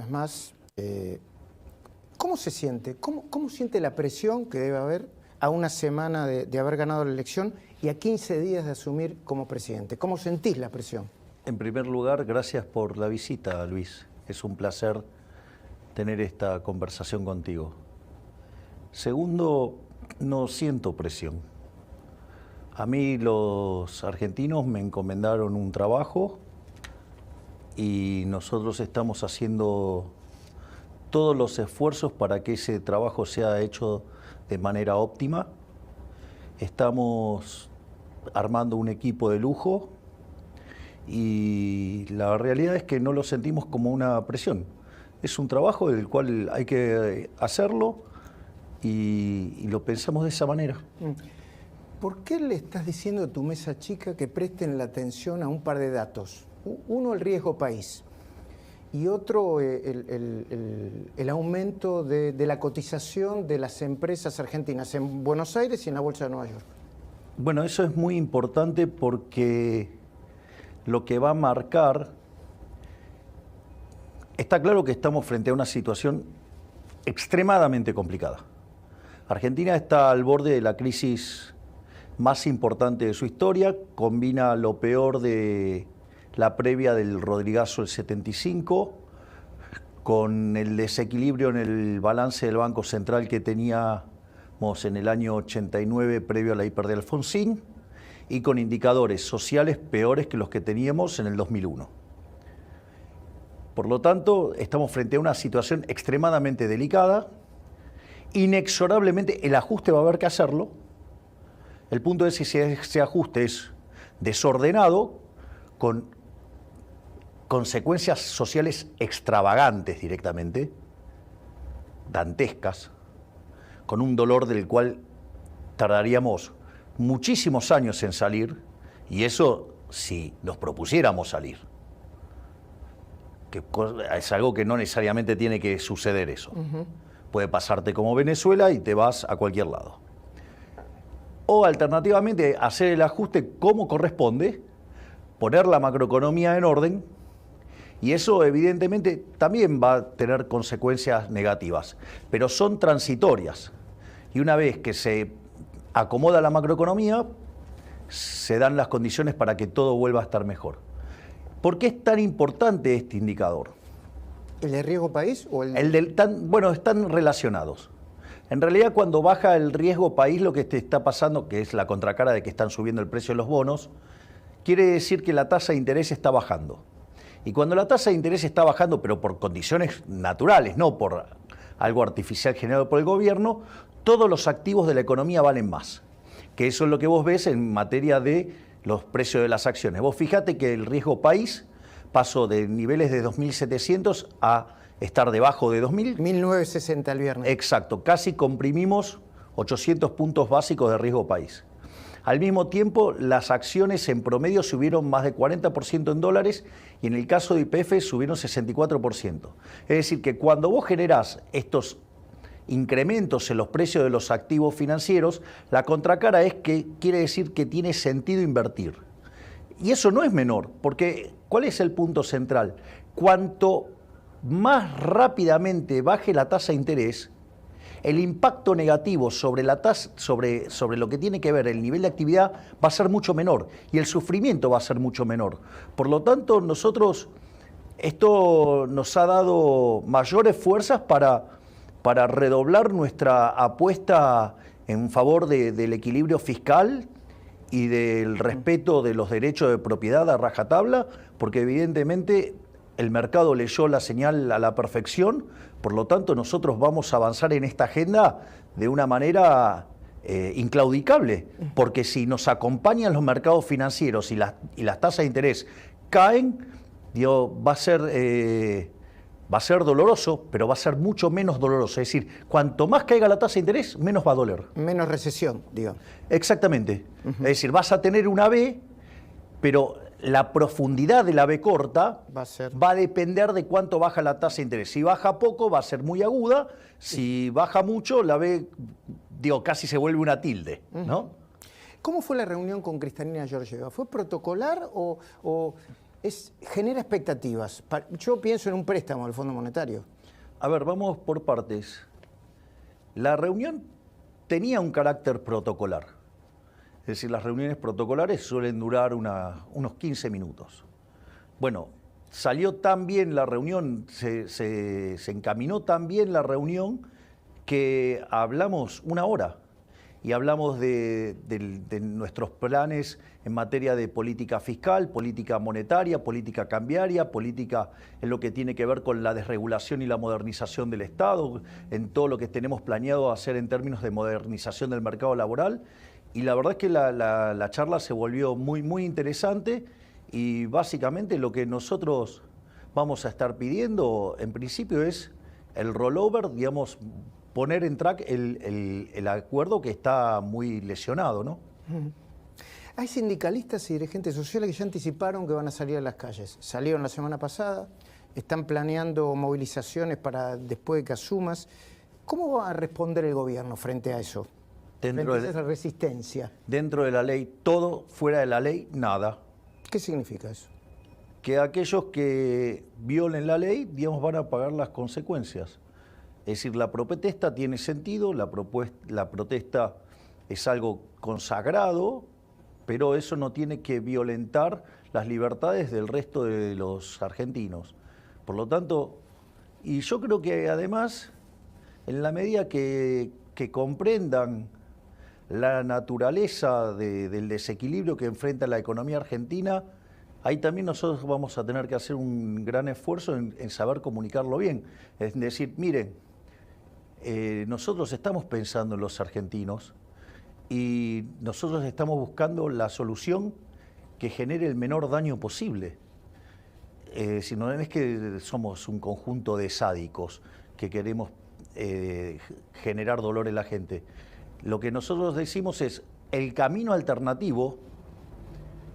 vez más. ¿Cómo se siente? ¿Cómo siente la presión que debe haber a una semana de haber ganado la elección y a 15 días de asumir como presidente? ¿Cómo sentís la presión? En primer lugar, gracias por la visita, Luis. Es un placer tener esta conversación contigo. Segundo, no siento presión. A mí los argentinos me encomendaron un trabajo y nosotros estamos haciendo todos los esfuerzos para que ese trabajo sea hecho de manera óptima. Estamos armando un equipo de lujo y la realidad es que no lo sentimos como una presión. Es un trabajo del cual hay que hacerlo y lo pensamos de esa manera. ¿Por qué le estás diciendo a tu mesa chica que presten la atención a un par de datos? Uno, el riesgo país, y otro, el aumento de la cotización de las empresas argentinas en Buenos Aires y en la Bolsa de Nueva York. Bueno, eso es muy importante porque lo que va a marcar... Está claro que estamos frente a una situación extremadamente complicada. Argentina está al borde de la crisis más importante de su historia, combina lo peor de la previa del Rodrigazo del 75, con el desequilibrio en el balance del Banco Central que teníamos en el año 89 previo a la hiper de Alfonsín, y con indicadores sociales peores que los que teníamos en el 2001. Por lo tanto, estamos frente a una situación extremadamente delicada. Inexorablemente el ajuste va a haber que hacerlo. El punto es si ese ajuste es desordenado, con consecuencias sociales extravagantes directamente, dantescas, con un dolor del cual tardaríamos muchísimos años en salir, y eso si nos propusiéramos salir. Que es algo que no necesariamente tiene que suceder eso. Puede pasarte como Venezuela y te vas a cualquier lado. O alternativamente hacer el ajuste como corresponde, poner la macroeconomía en orden, y eso evidentemente también va a tener consecuencias negativas, pero son transitorias. Y una vez que se acomoda la macroeconomía, se dan las condiciones para que todo vuelva a estar mejor. ¿Por qué es tan importante este indicador? ¿El de riesgo país o Bueno, están relacionados. En realidad, cuando baja el riesgo país, lo que te está pasando, que es la contracara de que están subiendo el precio de los bonos, quiere decir que la tasa de interés está bajando. Y cuando la tasa de interés está bajando, pero por condiciones naturales, no por algo artificial generado por el gobierno, todos los activos de la economía valen más. Que eso es lo que vos ves en materia de los precios de las acciones. Vos fíjate que el riesgo país pasó de niveles de 2.700 a estar debajo de 2.000. 1960 el viernes. Exacto, casi comprimimos 800 puntos básicos de riesgo país. Al mismo tiempo, las acciones en promedio subieron más de 40% en dólares y en el caso de YPF subieron 64%. Es decir, que cuando vos generás estos incrementos en los precios de los activos financieros, la contracara es que quiere decir que tiene sentido invertir. Y eso no es menor, porque ¿cuál es el punto central? Cuanto más rápidamente baje la tasa de interés, el impacto negativo sobre la tasa, sobre lo que tiene que ver el nivel de actividad va a ser mucho menor y el sufrimiento va a ser mucho menor. Por lo tanto, esto nos ha dado mayores fuerzas para redoblar nuestra apuesta en favor del equilibrio fiscal y del respeto de los derechos de propiedad a rajatabla, porque evidentemente el mercado leyó la señal a la perfección, por lo tanto nosotros vamos a avanzar en esta agenda de una manera inclaudicable, porque si nos acompañan los mercados financieros y las tasas de interés caen, va a ser doloroso, pero va a ser mucho menos doloroso. Es decir, cuanto más caiga la tasa de interés, menos va a doler. Menos recesión, digamos. Exactamente. Es decir, vas a tener una V, pero la profundidad de la V corta va a depender de cuánto baja la tasa de interés. Si baja poco, va a ser muy aguda. Si baja mucho, la V, casi se vuelve una tilde, ¿no? ¿Cómo fue la reunión con Kristalina Georgieva? ¿Fue protocolar o genera expectativas. Yo pienso en un préstamo del Fondo Monetario. A ver, vamos por partes. La reunión tenía un carácter protocolar. Es decir, las reuniones protocolares suelen durar unos 15 minutos. Bueno, salió tan bien la reunión, se encaminó tan bien la reunión que hablamos una hora y hablamos de nuestros planes en materia de política fiscal, política monetaria, política cambiaria, política en lo que tiene que ver con la desregulación y la modernización del Estado, en todo lo que tenemos planeado hacer en términos de modernización del mercado laboral. Y la verdad es que la charla se volvió muy interesante y básicamente lo que nosotros vamos a estar pidiendo en principio es el rollover, digamos, poner en track el acuerdo que está muy lesionado, ¿no? Hay sindicalistas y dirigentes sociales que ya anticiparon que van a salir a las calles. Salieron la semana pasada, están planeando movilizaciones para después de que asumas. ¿Cómo va a responder el gobierno frente a eso? Frente a esa resistencia. Dentro de la ley todo, fuera de la ley nada. ¿Qué significa eso? Que aquellos que violen la ley, digamos, van a pagar las consecuencias. Es decir, la protesta tiene sentido, la protesta es algo consagrado, pero eso no tiene que violentar las libertades del resto de los argentinos. Por lo tanto, y yo creo que además, en la medida que comprendan la naturaleza del desequilibrio que enfrenta la economía argentina, ahí también nosotros vamos a tener que hacer un gran esfuerzo en saber comunicarlo bien. Es decir, miren, nosotros estamos pensando en los argentinos y nosotros estamos buscando la solución que genere el menor daño posible. Si no es que somos un conjunto de sádicos que queremos generar dolor en la gente. Lo que nosotros decimos es, el camino alternativo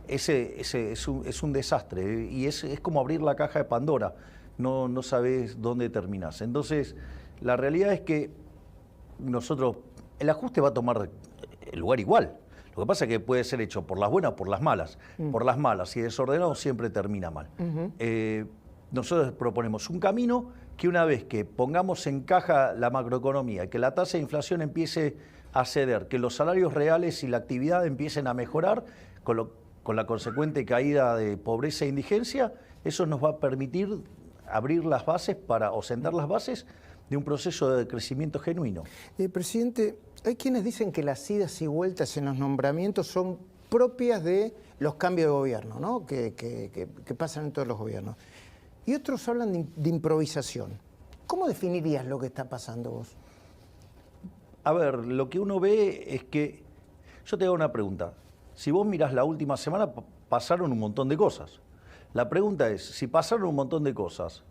es un desastre y es como abrir la caja de Pandora, no sabes dónde terminás. Entonces, la realidad es que el ajuste va a tomar el lugar igual. Lo que pasa es que puede ser hecho por las buenas o por las malas. Por las malas, si desordenado siempre termina mal. Nosotros proponemos un camino que una vez que pongamos en caja la macroeconomía, que la tasa de inflación empiece a ceder, que los salarios reales y la actividad empiecen a mejorar, con la consecuente caída de pobreza e indigencia, eso nos va a permitir abrir las bases o sentar las bases de un proceso de crecimiento genuino. Presidente, hay quienes dicen que las idas y vueltas en los nombramientos son propias de los cambios de gobierno, ¿no? que pasan en todos los gobiernos. Y otros hablan de improvisación. ¿Cómo definirías lo que está pasando vos? A ver, lo que uno ve es que... Yo te hago una pregunta. Si vos mirás la última semana, pasaron un montón de cosas. La pregunta es, si pasaron un montón de cosas,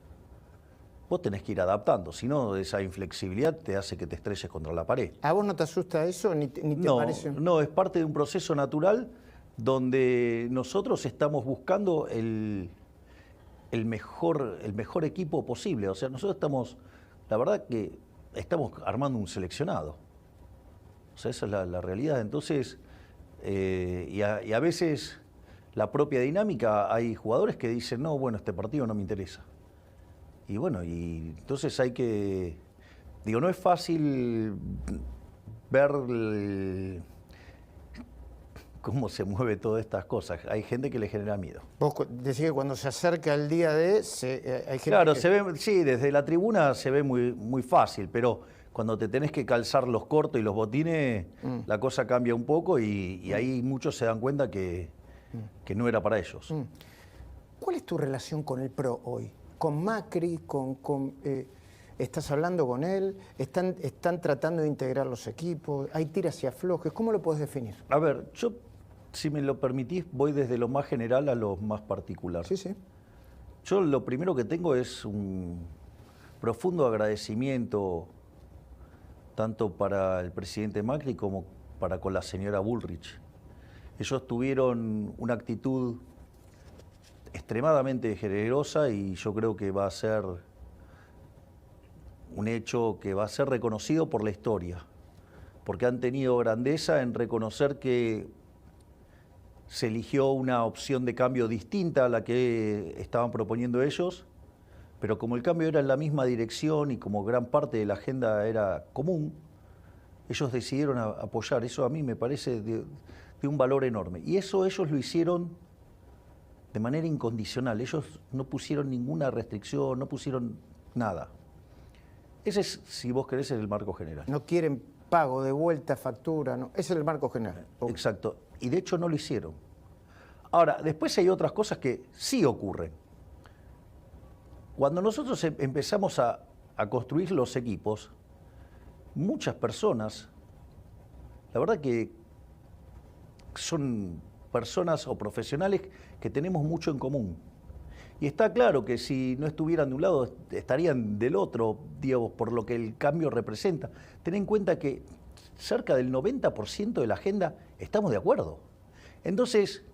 vos tenés que ir adaptando, si no, esa inflexibilidad te hace que te estrelles contra la pared. ¿A vos no te asusta eso ni te parece? No, es parte de un proceso natural donde nosotros estamos buscando el mejor equipo posible. O sea, nosotros estamos, la verdad que estamos armando un seleccionado. O sea, esa es la realidad. Entonces, y a veces la propia dinámica, hay jugadores que dicen, no, bueno, este partido no me interesa. Y bueno, y entonces hay que... Digo, no es fácil ver cómo se mueve todas estas cosas. Hay gente que le genera miedo. Vos decís que cuando se acerca el día de... hay gente claro, que... se ve, sí, desde la tribuna se ve muy fácil, pero cuando te tenés que calzar los cortos y los botines, la cosa cambia un poco y ahí muchos se dan cuenta que no era para ellos. ¿Cuál es tu relación con el PRO hoy? ¿Con Macri? ¿Estás hablando con él? ¿Están tratando de integrar los equipos? ¿Hay tiras y aflojes? ¿Cómo lo podés definir? A ver, yo, si me lo permitís, voy desde lo más general a lo más particular. Sí, sí. Yo lo primero que tengo es un profundo agradecimiento tanto para el presidente Macri como para con la señora Bullrich. Ellos tuvieron una actitud extremadamente generosa y yo creo que va a ser un hecho que va a ser reconocido por la historia, porque han tenido grandeza en reconocer que se eligió una opción de cambio distinta a la que estaban proponiendo ellos, pero como el cambio era en la misma dirección y como gran parte de la agenda era común, ellos decidieron apoyar. Eso a mí me parece de un valor enorme. Y eso ellos lo hicieron de manera incondicional. Ellos no pusieron ninguna restricción, no pusieron nada. Ese es, si vos querés, es el marco general. No quieren pago de vuelta, factura, no. Ese es el marco general. Exacto. Y de hecho no lo hicieron. Ahora, después hay otras cosas que sí ocurren. Cuando nosotros empezamos a construir los equipos, muchas personas, la verdad que son personas o profesionales que tenemos mucho en común. Y está claro que si no estuvieran de un lado, estarían del otro, digamos, por lo que el cambio representa. Ten en cuenta que cerca del 90% de la agenda estamos de acuerdo. Entonces,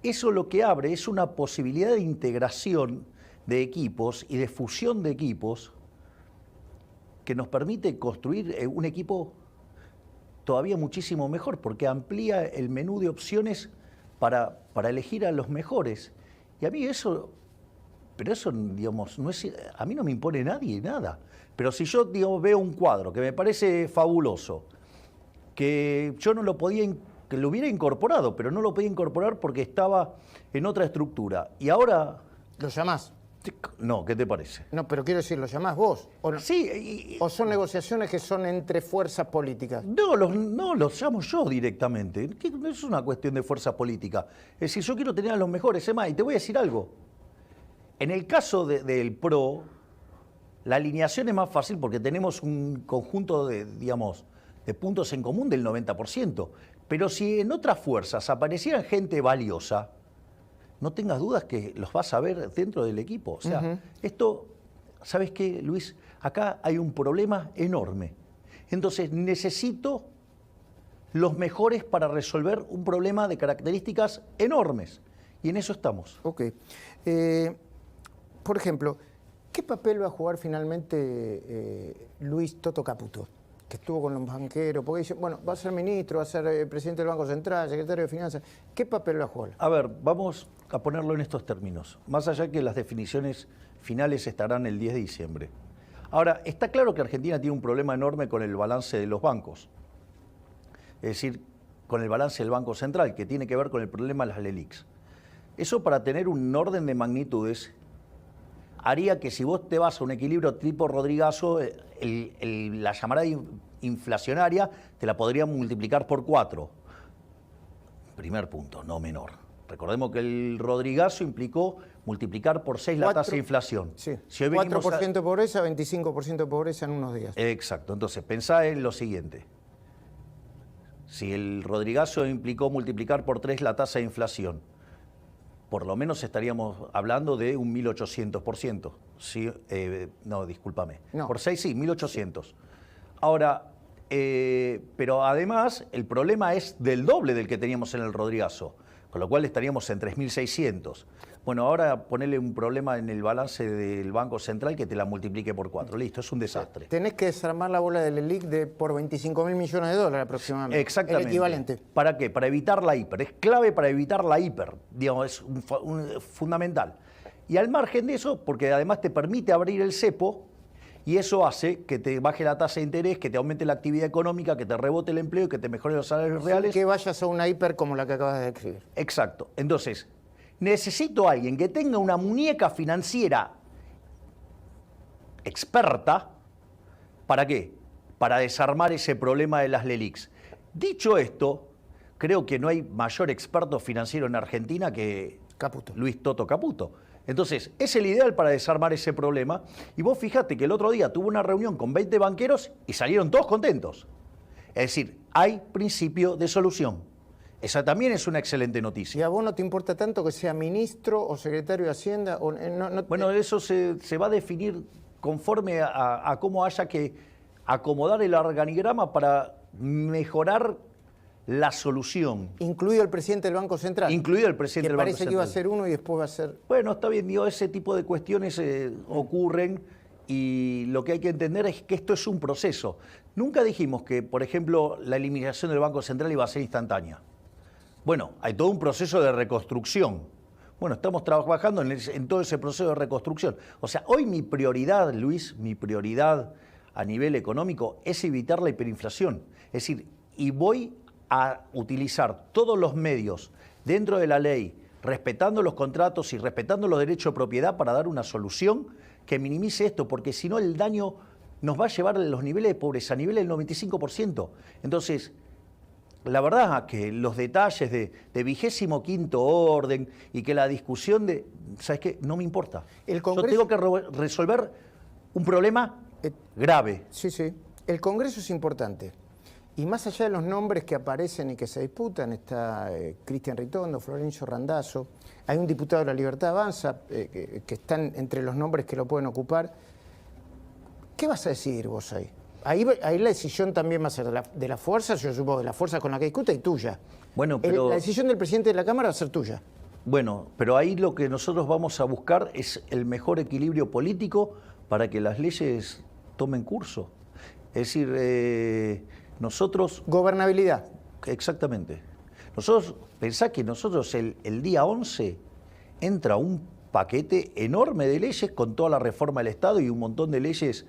eso lo que abre es una posibilidad de integración de equipos y de fusión de equipos que nos permite construir un equipo todavía muchísimo mejor, porque amplía el menú de opciones para elegir a los mejores. Y a mí eso, pero eso, digamos, no es, a mí no me impone nadie nada. Pero si yo, digamos, veo un cuadro que me parece fabuloso, que yo no lo podía, que lo hubiera incorporado, pero no lo podía incorporar porque estaba en otra estructura. Y ahora... ¿Lo llamás? No, ¿qué te parece? No, pero quiero decir, ¿lo llamás vos? ¿O no? Sí. ¿O son negociaciones que son entre fuerzas políticas? No, los llamo yo directamente. No es una cuestión de fuerza política. Es decir, yo quiero tener a los mejores. Es más, y te voy a decir algo. En el caso del PRO, la alineación es más fácil porque tenemos un conjunto de, digamos, de puntos en común del 90%. Pero si en otras fuerzas apareciera gente valiosa, no tengas dudas que los vas a ver dentro del equipo. O sea, esto, ¿sabes qué, Luis? Acá hay un problema enorme. Entonces, necesito los mejores para resolver un problema de características enormes. Y en eso estamos. Ok. Por ejemplo, ¿qué papel va a jugar finalmente Luis Toto Caputo? Que estuvo con los banqueros, porque dice, bueno, va a ser ministro, va a ser presidente del Banco Central, secretario de Finanzas. ¿Qué papel va a jugar? A ver, vamos a ponerlo en estos términos. Más allá que las definiciones finales estarán el 10 de diciembre. Ahora, está claro que Argentina tiene un problema enorme con el balance de los bancos. Es decir, con el balance del Banco Central, que tiene que ver con el problema de las LELIQs. Eso, para tener un orden de magnitudes, haría que si vos te vas a un equilibrio tipo Rodrigazo, la llamarada inflacionaria te la podría multiplicar por 4. Primer punto, no menor. Recordemos que el Rodrigazo implicó multiplicar por 6 la tasa de inflación. Sí, si hoy 4% de pobreza, 25% de pobreza en unos días. Exacto, entonces pensá en lo siguiente. Si el Rodrigazo implicó multiplicar por 3 la tasa de inflación, por lo menos estaríamos hablando de un 1800%. Sí, no, discúlpame. No. Por 6 sí, 1800. Ahora, pero además el problema es del doble del que teníamos en el Rodrigazo, con lo cual estaríamos en 3600. Bueno, ahora ponele un problema en el balance del Banco Central que te la multiplique por 4. Listo, es un desastre. Tenés que desarmar la bola del LELIQ por 25.000 millones de dólares aproximadamente. Exactamente. El equivalente. ¿Para qué? Para evitar la hiper. Es clave para evitar la hiper. Digamos, es fundamental. Y al margen de eso, porque además te permite abrir el cepo, y eso hace que te baje la tasa de interés, que te aumente la actividad económica, que te rebote el empleo, que te mejore los salarios reales. Que vayas a una hiper como la que acabas de describir. Exacto. Entonces, necesito a alguien que tenga una muñeca financiera experta. ¿Para qué? Para desarmar ese problema de las LELIQs. Dicho esto, creo que no hay mayor experto financiero en Argentina que Caputo. Luis Toto Caputo. Entonces, es el ideal para desarmar ese problema. Y vos fíjate que el otro día tuvo una reunión con 20 banqueros y salieron todos contentos. Es decir, hay principio de solución. Esa también es una excelente noticia. ¿Y a vos no te importa tanto que sea ministro o secretario de Hacienda? O, Bueno, eso se va a definir conforme a cómo haya que acomodar el organigrama para mejorar la solución. Incluido el presidente del Banco Central. Incluido el presidente del Banco Central. Que parece que iba a ser uno y después va a ser... Bueno, está bien, digo, ese tipo de cuestiones ocurren y lo que hay que entender es que esto es un proceso. Nunca dijimos que, por ejemplo, la eliminación del Banco Central iba a ser instantánea. Bueno, hay todo un proceso de reconstrucción. Bueno, estamos trabajando en todo ese proceso de reconstrucción. O sea, hoy mi prioridad, Luis, mi prioridad a nivel económico es evitar la hiperinflación. Es decir, y voy a utilizar todos los medios dentro de la ley, respetando los contratos y respetando los derechos de propiedad para dar una solución que minimice esto, porque si no el daño nos va a llevar a los niveles de pobreza, a niveles del 95%. Entonces, la verdad que los detalles de 25º orden y que la discusión de... ¿Sabes qué? No me importa. El Congreso... Yo tengo que resolver un problema grave. Sí, sí. El Congreso es importante. Y más allá de los nombres que aparecen y que se disputan, está Cristian Ritondo, Florencio Randazzo, hay un diputado de la Libertad Avanza que están entre los nombres que lo pueden ocupar. ¿Qué vas a decidir vos ahí? Ahí la decisión también va a ser de la fuerza, yo supongo de la fuerza con la que discuta y tuya. Bueno, pero... La decisión del presidente de la Cámara va a ser tuya. Bueno, pero ahí lo que nosotros vamos a buscar es el mejor equilibrio político para que las leyes tomen curso. Es decir, nosotros... Gobernabilidad. Exactamente. Nosotros, pensá que nosotros el día 11 entra un paquete enorme de leyes con toda la reforma del Estado y un montón de leyes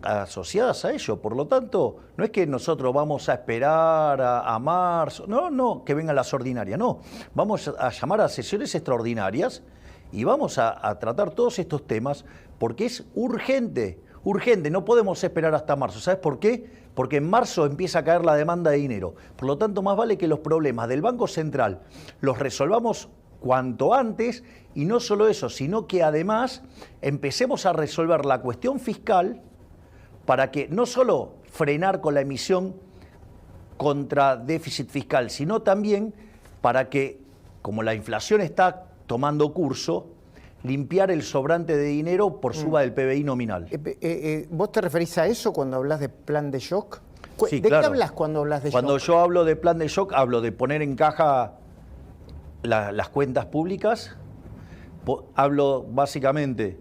asociadas a ello. Por lo tanto, no es que nosotros vamos a esperar a marzo, no, que vengan las ordinarias, no. Vamos a llamar a sesiones extraordinarias y vamos a tratar todos estos temas porque es urgente, no podemos esperar hasta marzo. ¿Sabes por qué? Porque en marzo empieza a caer la demanda de dinero. Por lo tanto, más vale que los problemas del Banco Central los resolvamos cuanto antes y no solo eso, sino que además empecemos a resolver la cuestión fiscal para que no solo frenar con la emisión contra déficit fiscal, sino también para que, como la inflación está tomando curso, limpiar el sobrante de dinero por suba del PBI nominal. ¿Vos te referís a eso cuando hablas de plan de shock? Sí, ¿De claro. qué hablas cuando hablas de shock? Cuando yo hablo de plan de shock, hablo de poner en caja las cuentas públicas, hablo básicamente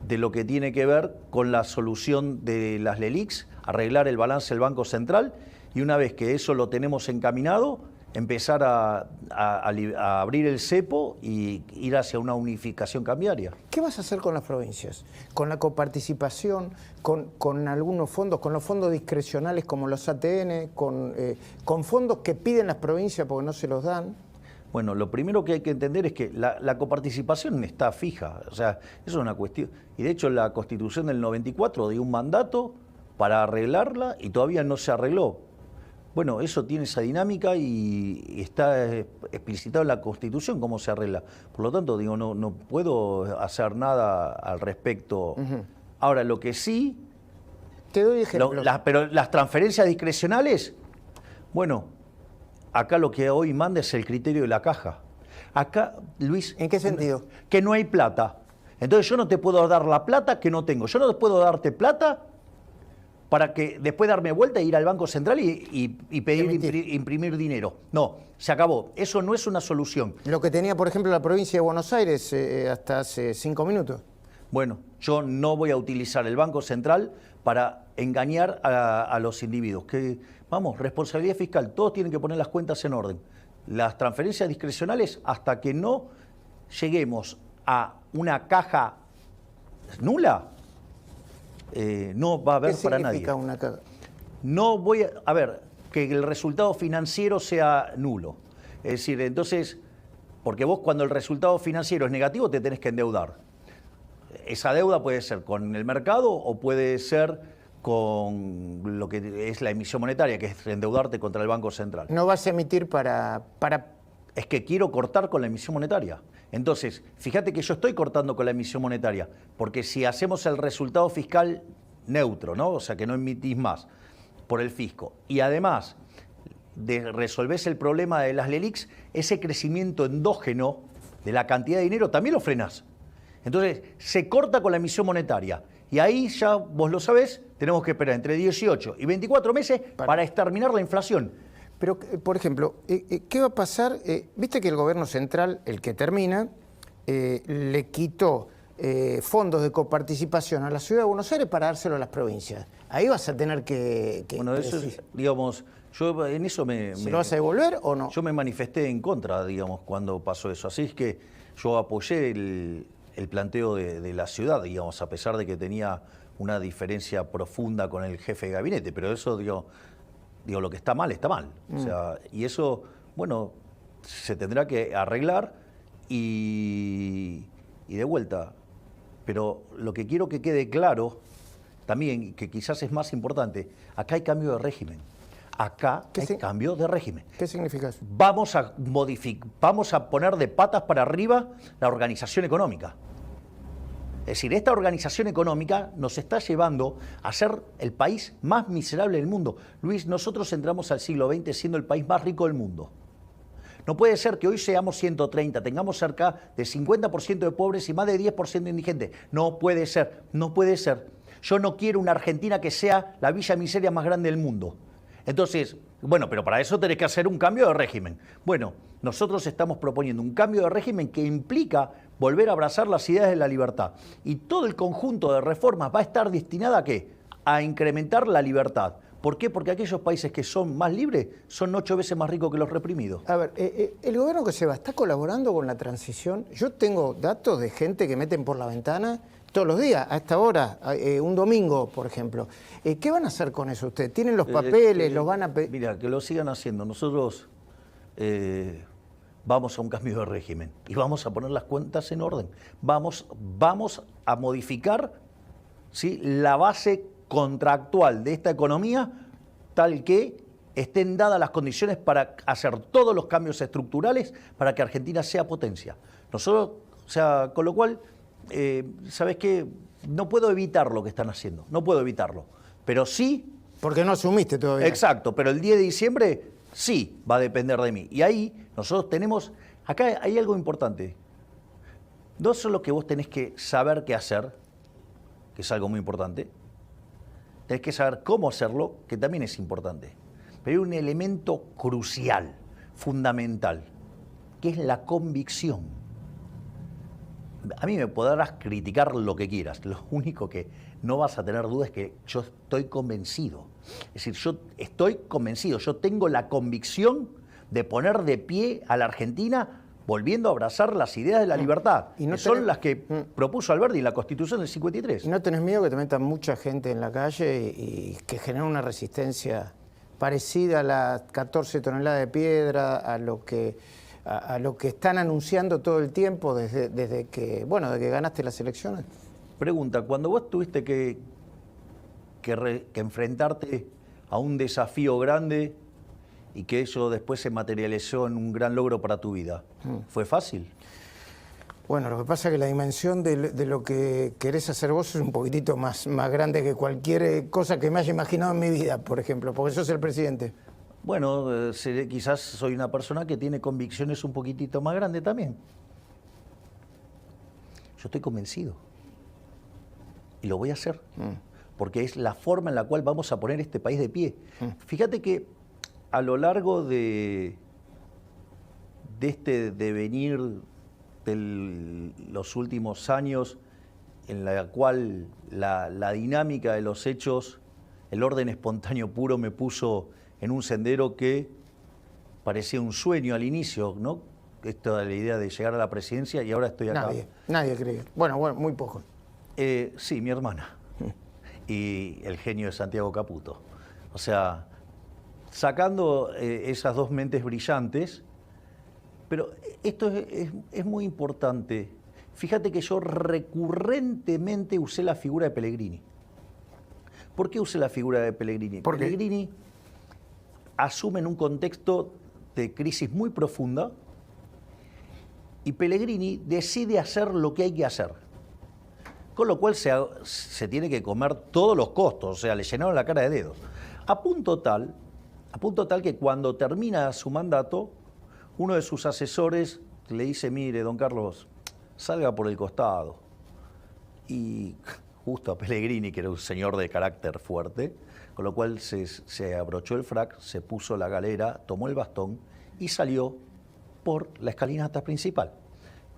de lo que tiene que ver con la solución de las LELIQs, arreglar el balance del Banco Central, y una vez que eso lo tenemos encaminado, empezar a abrir el cepo y ir hacia una unificación cambiaria. ¿Qué vas a hacer con las provincias? ¿Con la coparticipación? ¿Con algunos fondos? ¿Con los fondos discrecionales como los ATN? ¿Con fondos que piden las provincias porque no se los dan? Bueno, lo primero que hay que entender es que la coparticipación está fija, o sea, eso es una cuestión. Y de hecho la Constitución del 94 dio un mandato para arreglarla y todavía no se arregló. Bueno, eso tiene esa dinámica y está explicitado en la Constitución cómo se arregla. Por lo tanto, digo, no puedo hacer nada al respecto. Ahora, lo que sí... Te doy ejemplos. Pero las transferencias discrecionales, bueno, acá lo que hoy manda es el criterio de la caja. Acá, Luis... ¿En qué sentido? Que no hay plata. Entonces yo no te puedo dar la plata que no tengo. Yo no puedo darte plata para que después darme vuelta e ir al Banco Central y pedir imprimir dinero. No, se acabó. Eso no es una solución. Lo que tenía, por ejemplo, la provincia de Buenos Aires hasta hace 5 minutos. Bueno, yo no voy a utilizar el Banco Central para engañar a los individuos. Vamos, responsabilidad fiscal, todos tienen que poner las cuentas en orden. Las transferencias discrecionales, hasta que no lleguemos a una caja nula, no va a haber para nadie. ¿Qué significa una caja? No voy a ver, que el resultado financiero sea nulo. Es decir, entonces, porque vos cuando el resultado financiero es negativo te tenés que endeudar. Esa deuda puede ser con el mercado o puede ser con lo que es la emisión monetaria, que es endeudarte contra el Banco Central. No vas a emitir para... Es que quiero cortar con la emisión monetaria. Entonces, fíjate que yo estoy cortando con la emisión monetaria, porque si hacemos el resultado fiscal neutro, ¿no? O sea, que no emitís más por el fisco, y además resolvés el problema de las LELIQs, ese crecimiento endógeno de la cantidad de dinero también lo frenás. Entonces, se corta con la emisión monetaria. Y ahí ya, vos lo sabés, tenemos que esperar entre 18 y 24 meses para exterminar la inflación. Pero, por ejemplo, ¿qué va a pasar? Viste que el gobierno central, el que termina, le quitó fondos de coparticipación a la Ciudad de Buenos Aires para dárselo a las provincias. Ahí vas a tener que bueno, eso es, digamos, yo en eso ¿Se lo vas a devolver o no? Yo me manifesté en contra, digamos, cuando pasó eso. Así es que yo apoyé el planteo de la ciudad, digamos, a pesar de que tenía una diferencia profunda con el jefe de gabinete. Pero eso, digo, lo que está mal, está mal. O sea, y eso, bueno, se tendrá que arreglar y de vuelta. Pero lo que quiero que quede claro también, que quizás es más importante, acá hay cambio de régimen. Acá hay cambio de régimen. ¿Qué significa eso? Vamos a poner de patas para arriba la organización económica. Es decir, esta organización económica nos está llevando a ser el país más miserable del mundo. Luis, nosotros entramos al siglo XX siendo el país más rico del mundo. No puede ser que hoy seamos 130, tengamos cerca de 50% de pobres y más de 10% de indigentes. No puede ser, no puede ser. Yo no quiero una Argentina que sea la villa miseria más grande del mundo. Entonces, bueno, pero para eso tenés que hacer un cambio de régimen. Bueno, nosotros estamos proponiendo un cambio de régimen que implica volver a abrazar las ideas de la libertad. Y todo el conjunto de reformas va a estar destinada ¿a qué? A incrementar la libertad. ¿Por qué? Porque aquellos países que son más libres son 8 veces más ricos que los reprimidos. A ver, el gobierno que se va, ¿está colaborando con la transición? Yo tengo datos de gente que meten por la ventana todos los días, a esta hora, un domingo, por ejemplo. ¿Qué van a hacer con eso ustedes? ¿Tienen los papeles? ¿Los van a pedir? Mira, que lo sigan haciendo. Nosotros vamos a un cambio de régimen y vamos a poner las cuentas en orden. Vamos a modificar, ¿sí?, la base contractual de esta economía tal que estén dadas las condiciones para hacer todos los cambios estructurales para que Argentina sea potencia. Nosotros, o sea, con lo cual, ¿sabes qué? No puedo evitar lo que están haciendo, no puedo evitarlo, pero sí... Porque no asumiste todavía. Exacto, pero el 10 de diciembre sí va a depender de mí. Y ahí nosotros tenemos, acá hay algo importante. No solo que vos tenés que saber qué hacer, que es algo muy importante, tenés que saber cómo hacerlo, que también es importante. Pero hay un elemento crucial, fundamental, que es la convicción. A mí me podrás criticar lo que quieras, lo único que no vas a tener duda es que yo estoy convencido. Es decir, yo estoy convencido, yo tengo la convicción de poner de pie a la Argentina volviendo a abrazar las ideas de la libertad, que son las que propuso Alberdi en la Constitución del 53. ¿Y no tenés miedo que te metan mucha gente en la calle y que genere una resistencia parecida a las 14 toneladas de piedra, a lo que están anunciando todo el tiempo desde que ganaste las elecciones? Pregunta, cuando vos tuviste que enfrentarte a un desafío grande y que eso después se materializó en un gran logro para tu vida, ¿fue fácil? Bueno, lo que pasa es que la dimensión de lo que querés hacer vos es un poquitito más grande que cualquier cosa que me haya imaginado en mi vida, por ejemplo, porque sos el presidente. Bueno, quizás soy una persona que tiene convicciones un poquitito más grandes también. Yo estoy convencido. Y lo voy a hacer. Porque es la forma en la cual vamos a poner este país de pie. Fíjate que a lo largo de este devenir de los últimos años, en la cual la dinámica de los hechos, el orden espontáneo puro me puso en un sendero que parecía un sueño al inicio, ¿no? Esta la idea de llegar a la presidencia y ahora estoy acá. Nadie cree. Bueno, muy poco. Sí, mi hermana. Y el genio de Santiago Caputo. O sea, sacando esas dos mentes brillantes, pero esto es muy importante. Fíjate que yo recurrentemente usé la figura de Pellegrini. ¿Por qué usé la figura de Pellegrini? Pellegrini asume en un contexto de crisis muy profunda y Pellegrini decide hacer lo que hay que hacer. Con lo cual se tiene que comer todos los costos, o sea, le llenaron la cara de dedos. A punto tal que cuando termina su mandato, uno de sus asesores le dice, mire, don Carlos, salga por el costado. Y justo a Pellegrini, que era un señor de carácter fuerte, con lo cual se abrochó el frac, se puso la galera, tomó el bastón y salió por la escalinata principal.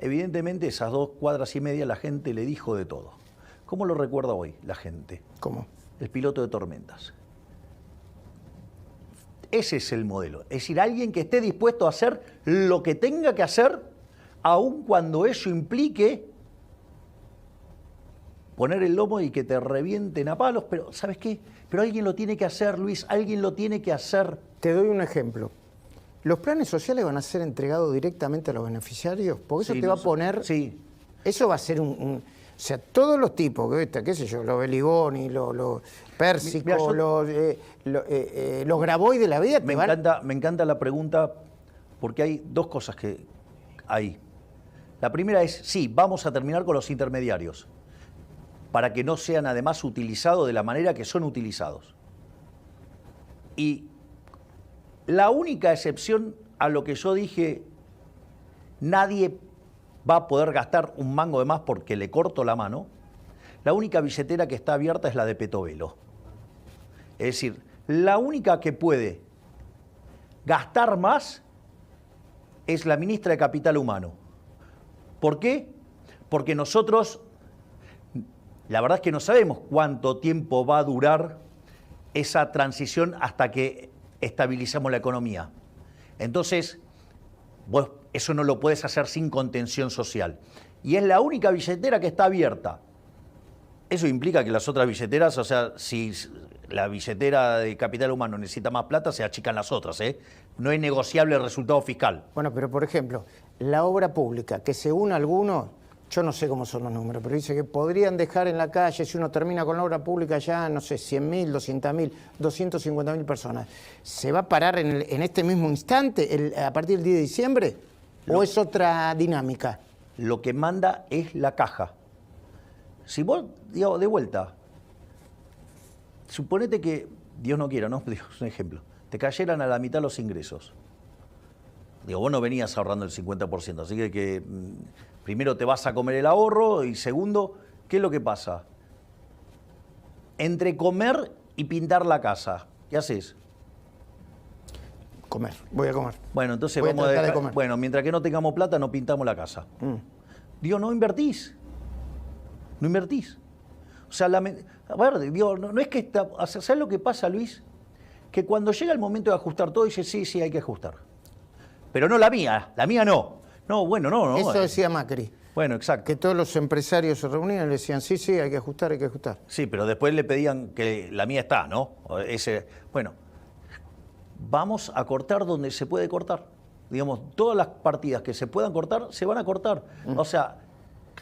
evidentemente esas 2 cuadras y media la gente le dijo de todo. ¿Cómo lo recuerda hoy la gente? ¿Cómo? El piloto de tormentas. Ese es el modelo. Es decir, alguien que esté dispuesto a hacer lo que tenga que hacer, aun cuando eso implique poner el lomo y que te revienten a palos. Pero, ¿sabes qué? Pero alguien lo tiene que hacer, Luis. Alguien lo tiene que hacer. Te doy un ejemplo. ¿Los planes sociales van a ser entregados directamente a los beneficiarios? Porque eso Sí, te va a poner... Sí. Eso va a ser o sea, todos los tipos, qué sé yo, los Beligoni, los Pérsicos, Mira, los Grabois de la vida... Me encanta la pregunta porque hay 2 cosas que hay. La primera es, sí, vamos a terminar con los intermediarios para que no sean además utilizados de la manera que son utilizados. Y la única excepción a lo que yo dije, nadie va a poder gastar un mango de más porque le corto la mano, la única billetera que está abierta es la de Petovelo. Es decir, la única que puede gastar más es la ministra de Capital Humano. ¿Por qué? Porque nosotros, la verdad es que no sabemos cuánto tiempo va a durar esa transición hasta que estabilicemos la economía. Entonces, vos eso no lo puedes hacer sin contención social. Y es la única billetera que está abierta. Eso implica que las otras billeteras, o sea, si la billetera de Capital Humano necesita más plata, se achican las otras, ¿eh? No es negociable el resultado fiscal. Bueno, pero por ejemplo, la obra pública, que según algunos, yo no sé cómo son los números, pero dice que podrían dejar en la calle, si uno termina con la obra pública ya, no sé, 100.000, 200.000, 250.000 personas. ¿Se va a parar en este mismo instante, a partir del 10 de diciembre? ¿O es otra dinámica? Lo que manda es la caja. Si vos, digamos, de vuelta, suponete que, Dios no quiera, ¿no? Digo, es un ejemplo, te cayeran a la mitad los ingresos. Digo, vos no venías ahorrando el 50%, así que primero te vas a comer el ahorro y segundo, ¿qué es lo que pasa? Entre comer y pintar la casa, ¿qué haces? Comer, voy a comer. Bueno, entonces voy vamos a tratar de comer. Bueno, mientras que no tengamos plata, no pintamos la casa. Digo, no invertís. No invertís. O sea, a ver, digo, no es que ¿sabes lo que pasa, Luis? Que cuando llega el momento de ajustar todo, dice, sí, hay que ajustar. Pero no la mía no. No, bueno, no. Eso decía Macri. Bueno, exacto. Que todos los empresarios se reunían y le decían, sí, hay que ajustar, hay que ajustar. Sí, pero después le pedían que la mía está, ¿no? Bueno, vamos a cortar donde se puede cortar. Digamos, todas las partidas que se puedan cortar, se van a cortar. O sea,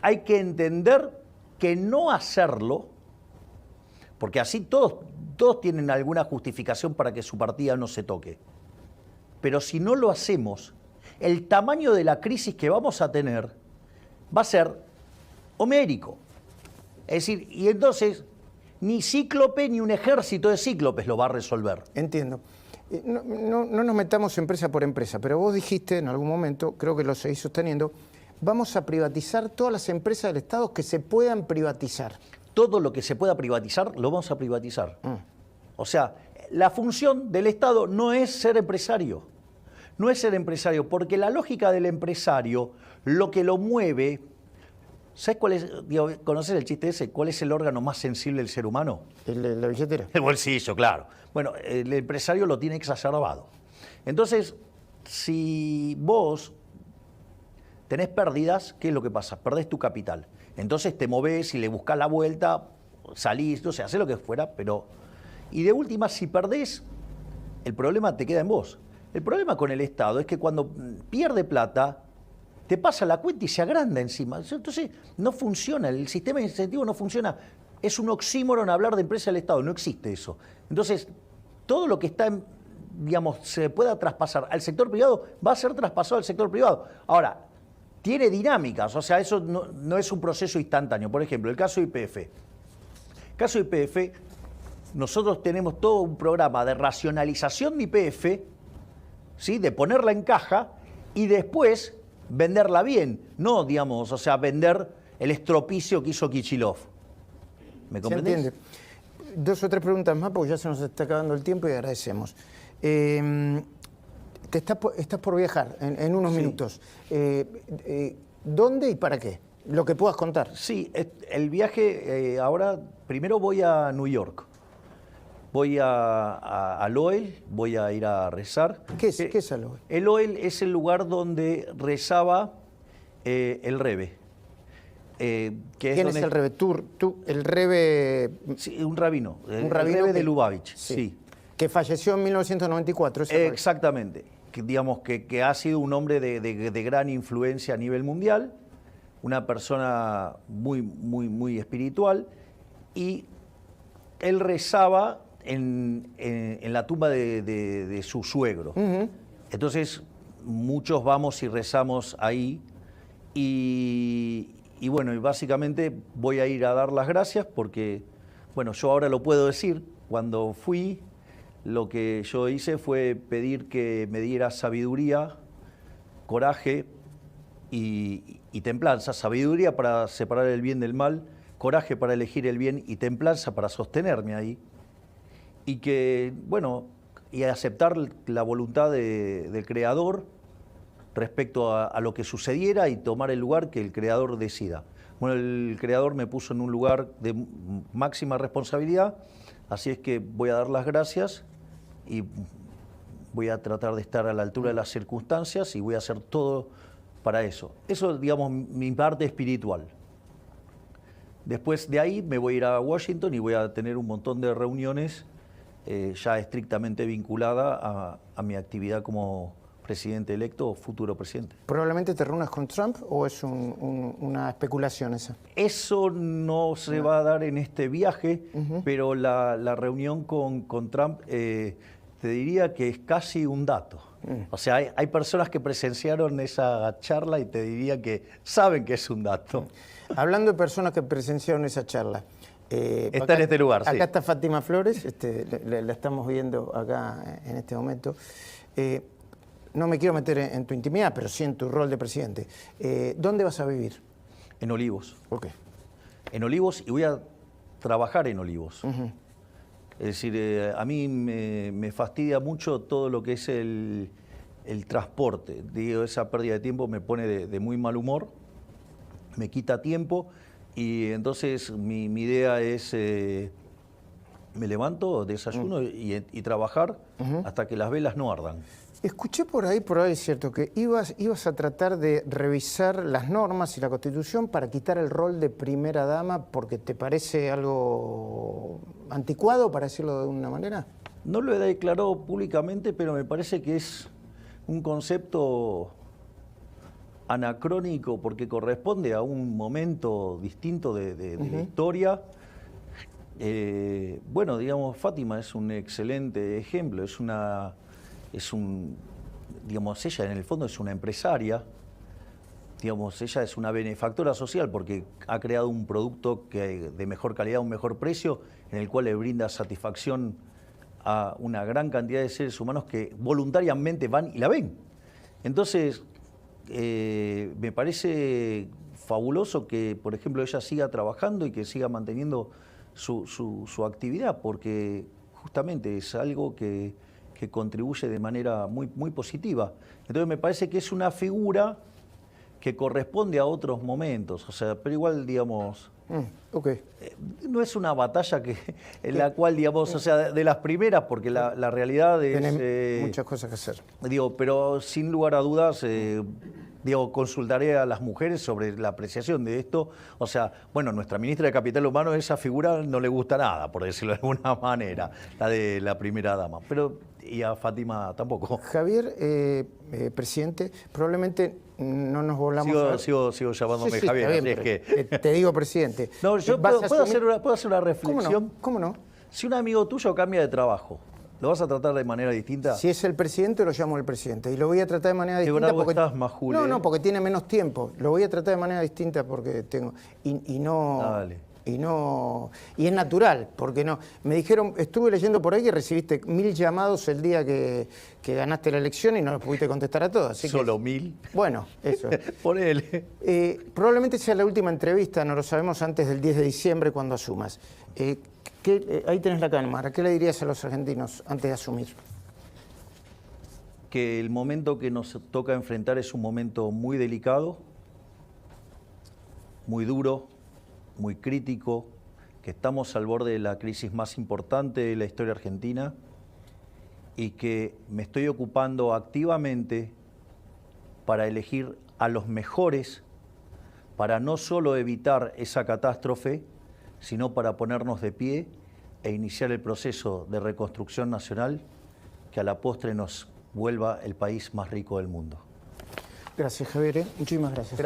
hay que entender que no hacerlo, porque así todos tienen alguna justificación para que su partida no se toque. Pero si no lo hacemos, el tamaño de la crisis que vamos a tener va a ser homérico. Es decir, y entonces ni Cíclope ni un ejército de cíclopes lo va a resolver. Entiendo. No nos metamos empresa por empresa, pero vos dijiste en algún momento, creo que lo seguís sosteniendo, vamos a privatizar todas las empresas del Estado que se puedan privatizar. Todo lo que se pueda privatizar, lo vamos a privatizar. O sea, la función del Estado no es ser empresario. No es ser empresario, porque la lógica del empresario, lo que lo mueve... ¿Sabes cuál es? ¿Conoces el chiste ese? ¿Cuál es el órgano más sensible del ser humano? La billetera. El bolsillo, claro. Bueno, el empresario lo tiene exacerbado. Entonces, si vos tenés pérdidas, ¿qué es lo que pasa? Perdés tu capital. Entonces te movés y le buscás la vuelta, salís, no sé, hacés lo que fuera, pero... Y de última, si perdés, el problema te queda en vos. El problema con el Estado es que cuando pierde plata, te pasa la cuenta y se agranda encima. Entonces, no funciona, el sistema de incentivos no funciona. Es un oxímoron hablar de empresa del Estado, no existe eso. Entonces, todo lo que está, digamos, se pueda traspasar al sector privado, va a ser traspasado al sector privado. Ahora, tiene dinámicas, o sea, eso no es un proceso instantáneo. Por ejemplo, el caso YPF. El caso YPF, nosotros tenemos todo un programa de racionalización de YPF, ¿sí? De ponerla en caja y después venderla bien, no, digamos, o sea, vender el estropicio que hizo Kicillof. ¿Me comprendés? Se entiende. 2 o 3 preguntas más porque ya se nos está acabando el tiempo y agradecemos. Estás por viajar en unos minutos. ¿Dónde y para qué? Lo que puedas contar. Sí, el viaje, ahora primero voy a New York. Voy a Loel, voy a ir a rezar. ¿Qué es el Loel? El Loel es el lugar donde rezaba el Rebbe. ¿Quién es el Rebbe? El Rebbe... Sí, un rabino. Un rabino el Rebbe de Lubavitch, sí. Que falleció en 1994. Exactamente. Digamos que ha sido un hombre de gran influencia a nivel mundial, una persona muy espiritual, y él rezaba en la tumba de su suegro. Entonces, muchos vamos y rezamos ahí, y bueno, y básicamente voy a ir a dar las gracias porque, bueno, yo ahora lo puedo decir, cuando fui, lo que yo hice fue pedir que me diera sabiduría, coraje y templanza. Sabiduría para separar el bien del mal, coraje para elegir el bien y templanza para sostenerme ahí. Y que, bueno, y aceptar la voluntad del Creador respecto a lo que sucediera y tomar el lugar que el Creador decida. Bueno, el Creador me puso en un lugar de máxima responsabilidad, así es que voy a dar las gracias y voy a tratar de estar a la altura de las circunstancias y voy a hacer todo para eso. Eso es, digamos, mi parte espiritual. Después de ahí me voy a ir a Washington y voy a tener un montón de reuniones ya estrictamente vinculada a mi actividad como presidente electo o futuro presidente. ¿Probablemente te reúnas con Trump o es una especulación esa? Eso no se va a dar en este viaje, pero la reunión con Trump te diría que es casi un dato. O sea, hay personas que presenciaron esa charla y te diría que saben que es un dato. Hablando de personas que presenciaron esa charla. Está acá, en este lugar, acá sí. está Fátima Flores, la estamos viendo acá en este momento. No me quiero meter en tu intimidad, pero sí en tu rol de presidente. ¿Dónde vas a vivir? En Olivos. ¿Por qué? En Olivos, y voy a trabajar en Olivos. Es decir, a mí me fastidia mucho todo lo que es el transporte. Digo, esa pérdida de tiempo me pone de muy mal humor, me quita tiempo, y entonces mi idea es, me levanto, desayuno y trabajar hasta que las velas no ardan. Escuché por ahí es cierto, que ibas a tratar de revisar las normas y la Constitución para quitar el rol de primera dama porque te parece algo anticuado, para decirlo de una manera. No lo he declarado públicamente, pero me parece que es un concepto anacrónico porque corresponde a un momento distinto de la historia. Bueno, digamos, Fátima es un excelente ejemplo, digamos, ella en el fondo es una empresaria, digamos, ella es una benefactora social porque ha creado un producto de mejor calidad, un mejor precio, en el cual le brinda satisfacción a una gran cantidad de seres humanos que voluntariamente van y la ven. Entonces, me parece fabuloso que, por ejemplo, ella siga trabajando y que siga manteniendo su actividad, porque justamente es algo que contribuye de manera muy positiva. Entonces me parece que es una figura que corresponde a otros momentos, o sea, pero igual, digamos, no es una batalla en la cual, digamos, o sea, de las primeras, porque la realidad es... Tienen muchas cosas que hacer. Digo, pero sin lugar a dudas, digo, consultaré a las mujeres sobre la apreciación de esto. O sea, bueno, nuestra ministra de Capital Humano, esa figura no le gusta nada, por decirlo de alguna manera, la de la primera dama. Pero, y a Fátima tampoco. Javier, presidente, probablemente no nos volvamos Sigo llamándome Javier, está bien, así es que... te digo presidente. No, yo puedo hacer una reflexión. ¿Cómo no? Si un amigo tuyo cambia de trabajo, ¿lo vas a tratar de manera distinta? Si es el presidente, lo llamo el presidente. Y lo voy a tratar de manera distinta porque... estás majule, No, porque tiene menos tiempo. Lo voy a tratar de manera distinta porque tengo... Y es natural, porque no. Me dijeron, estuve leyendo por ahí que recibiste 1000 llamados el día que ganaste la elección y no los pudiste contestar a todos. Así ¿Solo que, 1000? Bueno, eso. Ponele. Probablemente sea la última entrevista, no lo sabemos, antes del 10 de diciembre cuando asumas. Ahí tenés la cámara. ¿Qué le dirías a los argentinos antes de asumir? Que el momento que nos toca enfrentar es un momento muy delicado, muy duro, muy crítico, que estamos al borde de la crisis más importante de la historia argentina y que me estoy ocupando activamente para elegir a los mejores para no solo evitar esa catástrofe, sino para ponernos de pie e iniciar el proceso de reconstrucción nacional que a la postre nos vuelva el país más rico del mundo. Gracias, Javier. Muchísimas gracias.